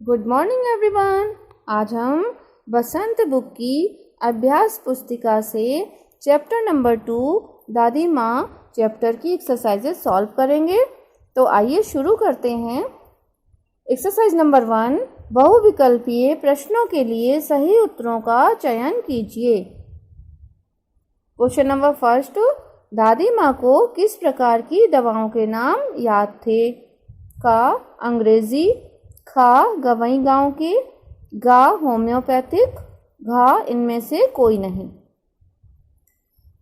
Good morning everyone. आज हम बसंत book की अभ्यास पुस्तिका से चैप्टर नंबर 2 दादी माँ चैप्टर की एक्सरसाइजेस सॉल्व करेंगे। तो आइए शुरू करते हैं। एक्सरसाइज नंबर 1, बहुविकल्पीय प्रश्नों के लिए सही उत्तरों का चयन कीजिए। क्वेश्चन नंबर फर्स्ट, दादी माँ को किस प्रकार की दवाओं के नाम याद थे? का अंग्रेजी, खा गवई गांव के, गा होम्योपैथिक, घा इनमें से कोई नहीं।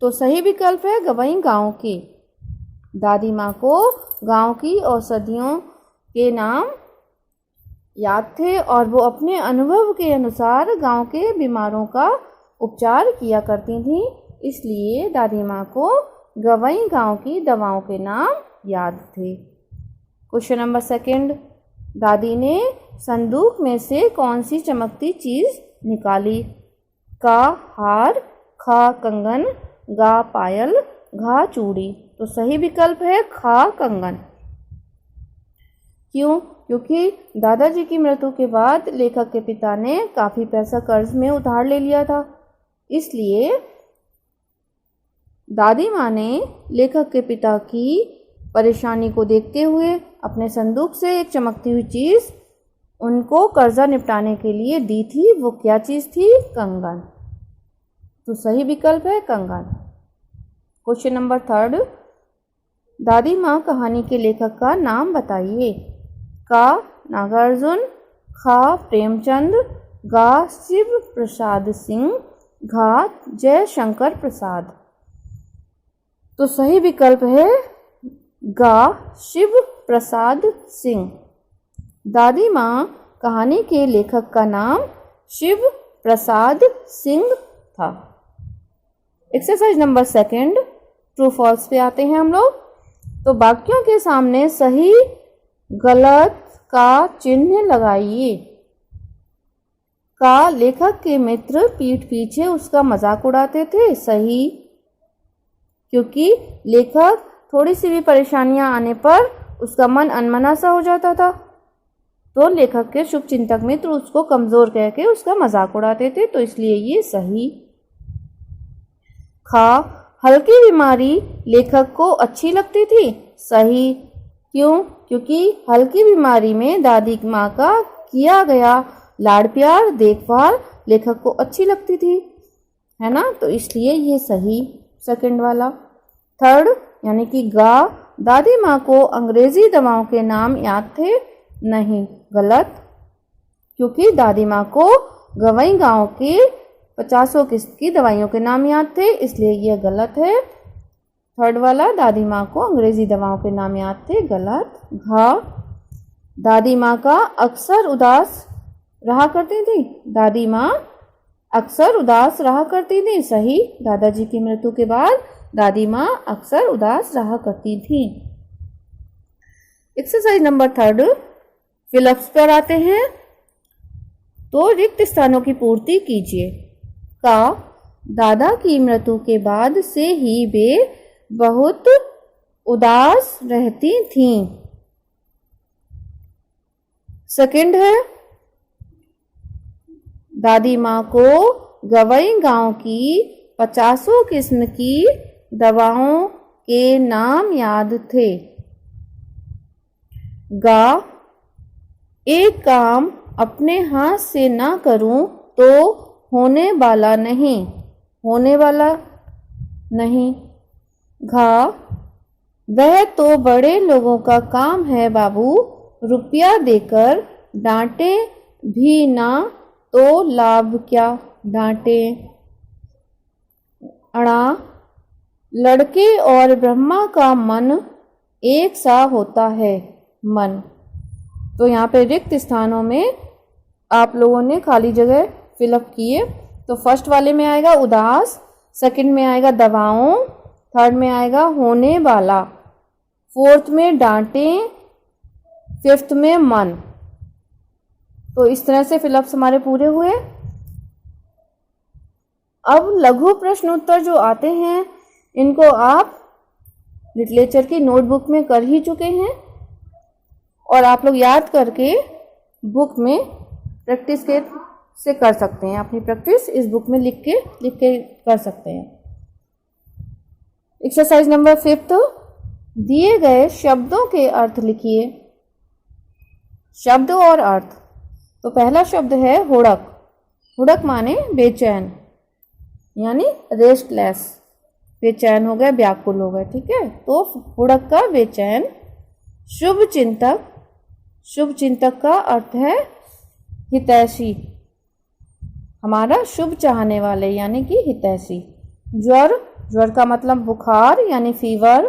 तो सही विकल्प है गवई गांव के। दादी माँ को गांव की औषधियों के नाम याद थे और वो अपने अनुभव के अनुसार गांव के बीमारों का उपचार किया करती थी, इसलिए दादी माँ को गवई गांव की दवाओं के नाम याद थे। क्वेश्चन नंबर सेकंड, दादी ने संदूक में से कौन सी चमकती चीज निकाली? का हार, खा कंगन, गा पायल, घा चूड़ी। तो सही विकल्प है खा कंगन। क्यों? क्योंकि दादाजी की मृत्यु के बाद लेखक के पिता ने काफी पैसा कर्ज में उधार ले लिया था, इसलिए दादी माँ ने लेखक के पिता की परेशानी को देखते हुए अपने संदूक से एक चमकती हुई चीज उनको कर्जा निपटाने के लिए दी थी। वो क्या चीज थी? कंगन। तो सही विकल्प है कंगन। क्वेश्चन नंबर थर्ड, दादी माँ कहानी के लेखक का नाम बताइए। का नागार्जुन, खा प्रेमचंद, गा शिव प्रसाद सिंह, घा जयशंकर प्रसाद। तो सही विकल्प है गा शिव प्रसाद सिंह। दादी माँ कहानी के लेखक का नाम शिव प्रसाद सिंह था। Exercise number second, true false पे आते हैं हम लोग। तो वाक्यों के सामने सही गलत का चिन्ह लगाइए। का लेखक के मित्र पीठ पीछे उसका मजाक उड़ाते थे। सही, क्योंकि लेखक थोड़ी सी भी परेशानियां आने पर उसका मन अनमना सा हो जाता था, तो लेखक के शुभचिंतक मित्र उसको कमजोर कह के उसका मजाक उड़ाते थे, तो इसलिए ये सही। खा हल्की बीमारी लेखक को अच्छी लगती थी। सही, क्यों? क्योंकि हल्की बीमारी में दादी माँ का किया गया लाड़ प्यार देखभाल लेखक को अच्छी लगती थी, है ना, तो इसलिए ये सही सेकंड वाला। थर्ड यानी कि गा दादी माँ को अंग्रेजी दवाओं के नाम याद थे। नहीं, गलत, क्योंकि दादी माँ को गवई गांव के 50 किस्म की दवाइयों के नाम याद थे, इसलिए यह गलत है। थर्ड वाला दादी माँ को अंग्रेजी दवाओं के नाम याद थे, गलत। घा दादी माँ का अक्सर उदास रहा करती थी। दादी माँ अक्सर उदास रहा करती थी। सही, दादाजी की मृत्यु के बाद दादी माँ अक्सर उदास रहा करती थी। एक्सरसाइज नंबर थर्ड, फिलअप्स पर आते हैं। तो रिक्त स्थानों की पूर्ति कीजिए। का दादा की मृत्यु के बाद से ही वे बहुत उदास रहती थीं। सेकंड है दादी माँ को गवई गांव की 50 किस्म की दवाओं के नाम याद थे। गा एक काम अपने हाथ से ना करूं तो होने वाला नहीं, होने वाला नहीं। घा वह तो बड़े लोगों का काम है बाबू, रुपया देकर डांटे भी ना तो लाभ क्या, डांटे। अड़ा लड़के और ब्रह्मा का मन एक सा होता है, मन। तो यहाँ पे रिक्त स्थानों में आप लोगों ने खाली जगह फिलअप किए। तो फर्स्ट वाले में आएगा उदास, सेकंड में आएगा दवाओं, थर्ड में आएगा होने वाला, फोर्थ में डांटे, फिफ्थ में मन। तो इस तरह से फिलअप्स हमारे पूरे हुए। अब लघु प्रश्न उत्तर जो आते हैं इनको आप लिटरेचर की नोटबुक में कर ही चुके हैं और आप लोग याद करके बुक में प्रैक्टिस के से कर सकते हैं। अपनी प्रैक्टिस इस बुक में लिख के कर सकते हैं। एक्सरसाइज नंबर 5, दिए गए शब्दों के अर्थ लिखिए। शब्द और अर्थ। तो पहला शब्द है हुड़क। हुड़क माने बेचैन, यानी रेस्टलेस। बेचैन हो गए, व्याकुल हो गए, ठीक है। तो हुड़क का बेचैन। शुभ चिंतक। शुभ चिंतक का अर्थ है हितैषी, हमारा शुभ चाहने वाले, यानी कि हितैषी। ज्वर। ज्वर का मतलब बुखार, यानी फीवर।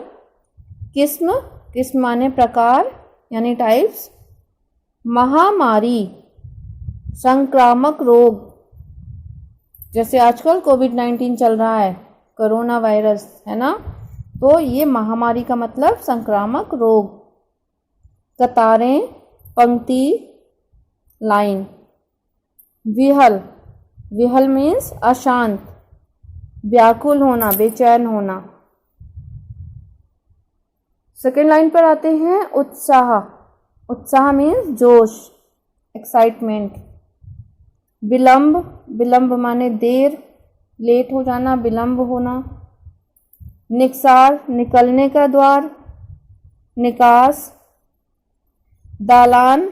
किस्म। किस्म माने प्रकार, यानी टाइप्स। महामारी, संक्रामक रोग, जैसे आजकल कोविड-19 चल रहा है, कोरोना वायरस, है ना। तो ये महामारी का मतलब संक्रामक रोग। कतारें, पंक्ति, लाइन। विहल। विहल मीन्स अशांत, व्याकुल होना, बेचैन होना। सेकेंड लाइन पर आते हैं उत्साह। उत्साह मीन्स जोश, एक्साइटमेंट। विलंब। विलंब माने देर, लेट हो जाना, विलंब होना। निकसार, निकलने का द्वार, निकास। दालान,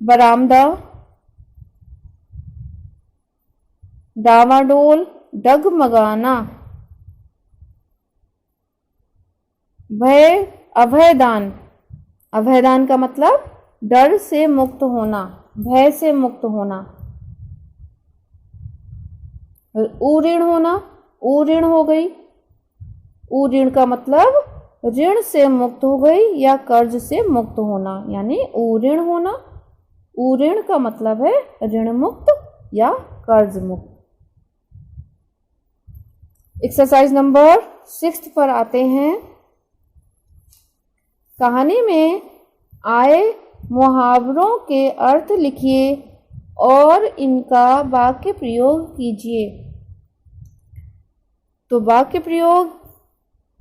बरामदा। डावाडोल, डगमगाना। भय, अभयदान। अभयदान का मतलब डर से मुक्त होना, भय से मुक्त होना। उऋण होना, उऋण हो गई। उऋण का मतलब ऋण से मुक्त हो गई या कर्ज से मुक्त होना, यानी उऋण होना। उऋण का मतलब है ऋण मुक्त या कर्ज मुक्त। एक्सरसाइज नंबर 6 पर आते हैं। कहानी में आए मुहावरों के अर्थ लिखिए और इनका वाक्य प्रयोग कीजिए। तो वाक्य प्रयोग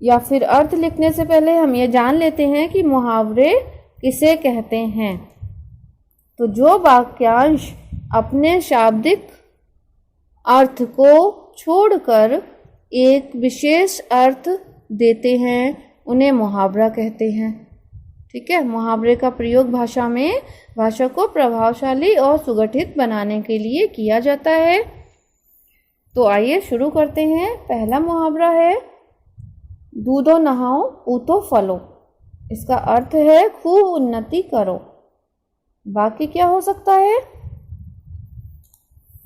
या फिर अर्थ लिखने से पहले हम ये जान लेते हैं कि मुहावरे किसे कहते हैं। तो जो वाक्यांश अपने शाब्दिक अर्थ को छोड़कर एक विशेष अर्थ देते हैं उन्हें मुहावरा कहते हैं, ठीक है। मुहावरे का प्रयोग भाषा में भाषा को प्रभावशाली और सुगठित बनाने के लिए किया जाता है। तो आइए शुरू करते हैं। पहला मुहावरा है दूधो नहाओ पूतो फलो। इसका अर्थ है खूब उन्नति करो। वाक्य क्या हो सकता है?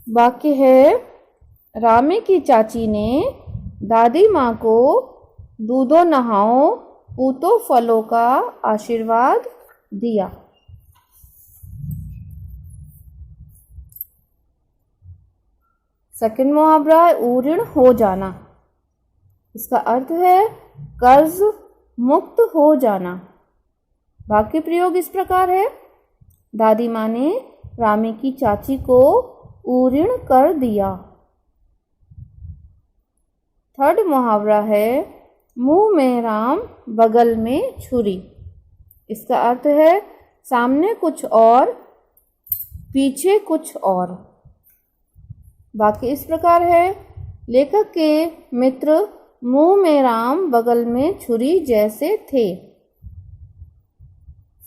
वाक्य है रामे की चाची ने दादी माँ को दूधो नहाओ पूतो फलों का आशीर्वाद दिया। सेकंड मुहावरा है उऋण हो जाना। इसका अर्थ है कर्ज मुक्त हो जाना। वाक्य प्रयोग इस प्रकार है, दादी माँ ने रामे की चाची को उऋण कर दिया। थर्ड मुहावरा है मुंह में राम बगल में छुरी। इसका अर्थ है सामने कुछ और पीछे कुछ और। वाक्य इस प्रकार है, लेखक के मित्र मुंह में राम बगल में छुरी जैसे थे।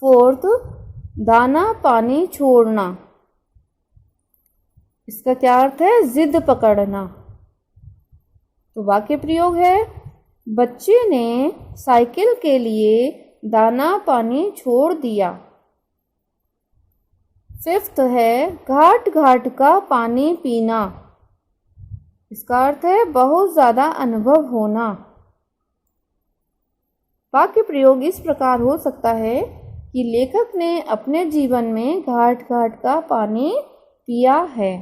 फोर्थ, दाना पानी छोड़ना। इसका क्या अर्थ है? जिद पकड़ना। तो वाक्य प्रयोग है, बच्चे ने साइकिल के लिए दाना पानी छोड़ दिया। फिफ्थ है घाट घाट का पानी पीना। इसका अर्थ है बहुत ज़्यादा अनुभव होना। वाक्य प्रयोग इस प्रकार हो सकता है कि लेखक ने अपने जीवन में घाट घाट का पानी पिया है।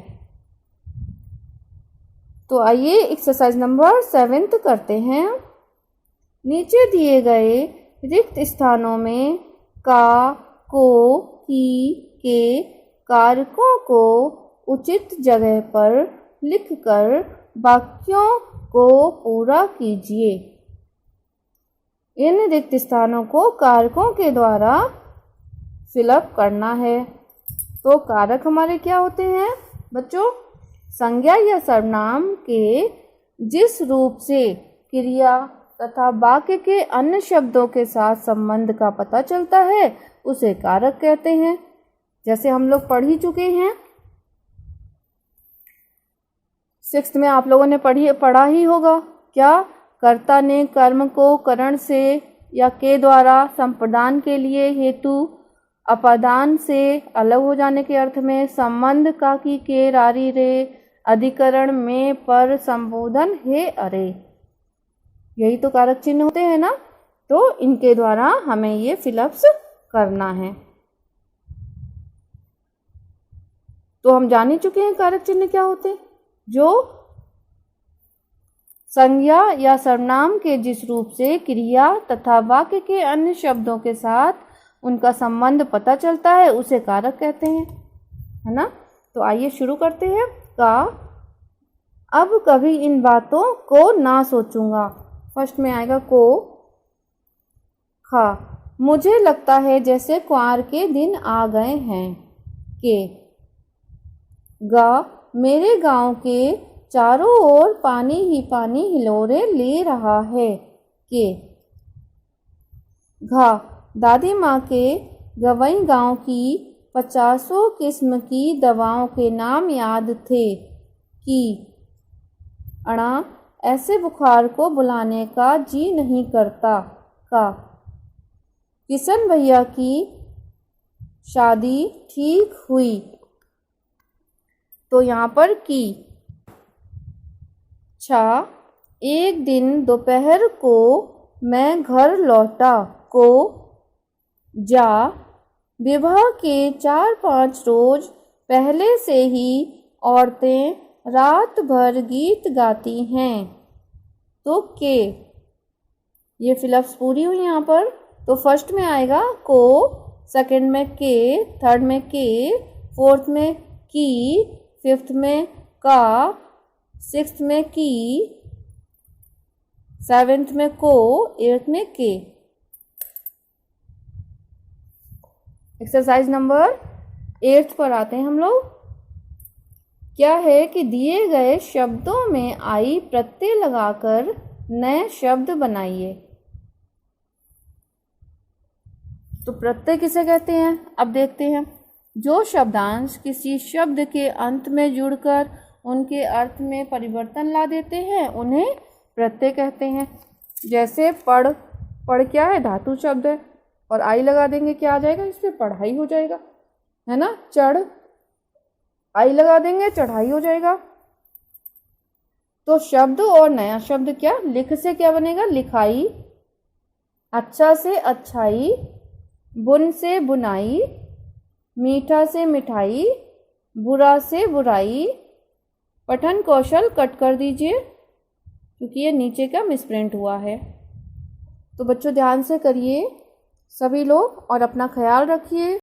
तो आइए एक्सरसाइज नंबर 7 करते हैं। नीचे दिए गए रिक्त स्थानों में का, को, की, के कारकों को उचित जगह पर लिखकर वाक्यों को पूरा कीजिए। इन रिक्त स्थानों को कारकों के द्वारा फिलअप करना है। तो कारक हमारे क्या होते हैं बच्चों? संज्ञा या सर्वनाम के जिस रूप से क्रिया तथा वाक्य के अन्य शब्दों के साथ संबंध का पता चलता है उसे कारक कहते हैं। जैसे हम लोग पढ़ ही चुके हैं, 6th में आप लोगों ने पढ़ा ही होगा। क्या? कर्ता ने कर्म को करण से या के द्वारा संप्रदान के लिए हेतु अपादान से अलग हो जाने के अर्थ में संबंध का की के रारी रे अधिकरण में पर संबोधन हे अरे, यही तो कारक चिन्ह होते हैं ना। तो इनके द्वारा हमें ये फिलअप्स करना है। तो हम जान ही चुके हैं कारक चिन्ह क्या होते हैं। जो संज्ञा या सर्वनाम के जिस रूप से क्रिया तथा वाक्य के अन्य शब्दों के साथ उनका संबंध पता चलता है उसे कारक कहते हैं, है ना। तो आइए शुरू करते हैं। का अब कभी इन बातों को ना सोचूंगा, फर्स्ट में आएगा को। खा मुझे लगता है जैसे कुंवार के दिन आ गए हैं। के गा मेरे गांव के चारों ओर पानी ही पानी हिलोरे ले रहा है। के घा दादी माँ के गवई गांव की 50 किस्म की दवाओं के नाम याद थे। की अणा ऐसे बुखार को बुलाने का जी नहीं करता। का किशन भैया की शादी ठीक हुई। तो यहाँ पर की। छा एक दिन दोपहर को मैं घर लौटा। को जा विवाह के 4-5 रोज पहले से ही औरतें रात भर गीत गाती हैं। तो के ये फिलअप्स पूरी हुई यहाँ पर। तो फर्स्ट में आएगा को, सेकंड में के, थर्ड में के, फोर्थ में की, फिफ्थ में का, सिक्स्थ में की, सेवेंथ में को, एट्थ में के। एक्सरसाइज नंबर 8 पर आते हैं हम लोग। क्या है कि दिए गए शब्दों में आई प्रत्यय लगाकर नए शब्द बनाइए। तो प्रत्यय किसे कहते हैं अब देखते हैं। जो शब्दांश किसी शब्द के अंत में जुड़कर उनके अर्थ में परिवर्तन ला देते हैं उन्हें प्रत्यय कहते हैं। जैसे पढ़, पढ़ क्या है? धातु शब्द है और आई लगा देंगे क्या आ जाएगा? इससे पढ़ाई हो जाएगा, है ना। चढ़, आई लगा देंगे चढ़ाई हो जाएगा। तो शब्द और नया शब्द क्या? लिख से क्या बनेगा? लिखाई, अच्छा से अच्छाई, बुन से बुनाई, मीठा से मिठाई, बुरा से बुराई। पठन कौशल कट कर दीजिए क्योंकि ये नीचे का मिसप्रिंट हुआ है। तो बच्चों ध्यान से करिए सभी लोग और अपना ख्याल रखिए।